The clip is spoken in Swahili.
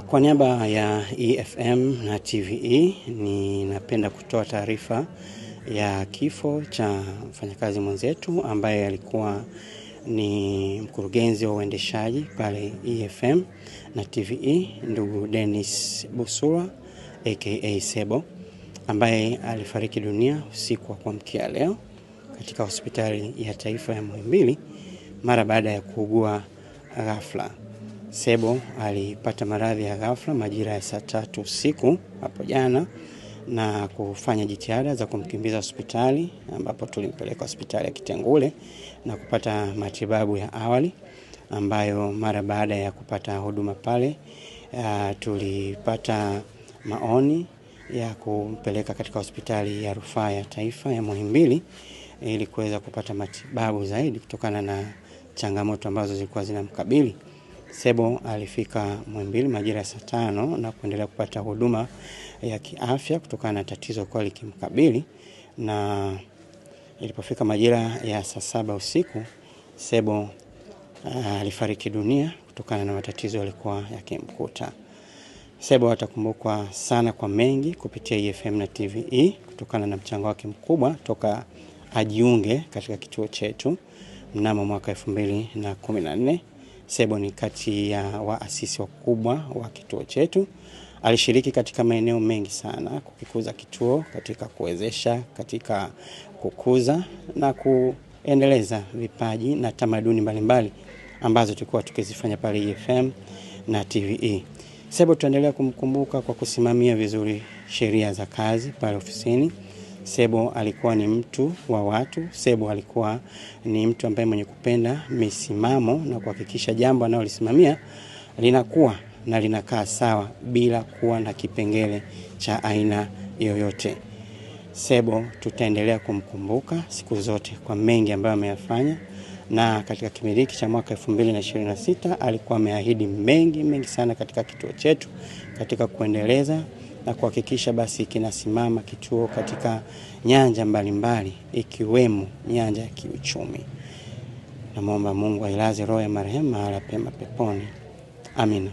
Kwa niaba ya EFM na TVE ninapenda kutoa taarifa ya kifo cha mfanyakazi mwenzetu ambaye alikuwa ni mkurugenzi wa uendeshaji pale EFM na TVE, ndugu Dennis Busura aka Sebo, ambaye alifariki dunia usiku wa kuamkia leo katika hospitali ya taifa ya Muhimbili mara baada ya kuugua ghafla. Sebo alipata maradhi ya ghafla majira ya saa 3 usiku hapo jana na kufanya jitihada za kumkimbiza hospitali, ambapo tulimpeleka hospitali ya Kitengule na kupata matibabu ya awali, ambayo mara baada ya kupata huduma pale tulipata maoni ya kumpeleka katika hospitali ya rufaa ya taifa ya Muhimbili ili kuweza kupata matibabu zaidi kutokana na changamoto ambazo zilikuwa zinamkabili. Sebo alifika Muhimbili majira ya saa 5 na kuendelea kupata huduma ya kiafya kutokana na tatizo kwa likimkabili, na ilipofika majira ya saa 7 usiku Sebo alifariki dunia kutokana na matatizo yalikuwa yakimkuta. Sebo atakumbukwa sana kwa mengi kupitia EFM na TVE kutokana na mchango wake mkubwa toka ajiunge katika kituo chetu mnamo mwaka 2014. Sebo ni kati ya waasisi wakubwa wa kituo chetu. Alishiriki katika maeneo mengi sana kukikuza kituo, katika kuwezesha, katika kukuza na kuendeleza vipaji na tamaduni mbalimbali ambazo tulikuwa tukizifanya pale EFM na TVE. Sebo tuendelea kumkumbuka kwa kusimamia vizuri sheria za kazi pale ofisini. Sebo alikuwa ni mtu wa watu. Sebo alikuwa ni mtu ambaye mwenye kupenda misimamo na kuhakikisha jambo analolisimamia linakuwa na linakaa sawa bila kuwa na kipengele cha aina yoyote. Sebo tutaendelea kumkumbuka siku zote kwa mengi ambayo ameyafanya, na katika kipindi cha mwaka 2026 alikuwa ameahidi mengi sana katika kituo chetu, katika kuendeleza na kuhakikisha basi kinasimama kituo katika nyanja mbalimbali ikiwemo nyanja ya kiuchumi. Namuomba Mungu ailaze roho ya marehemu mahala pema peponi. Amina.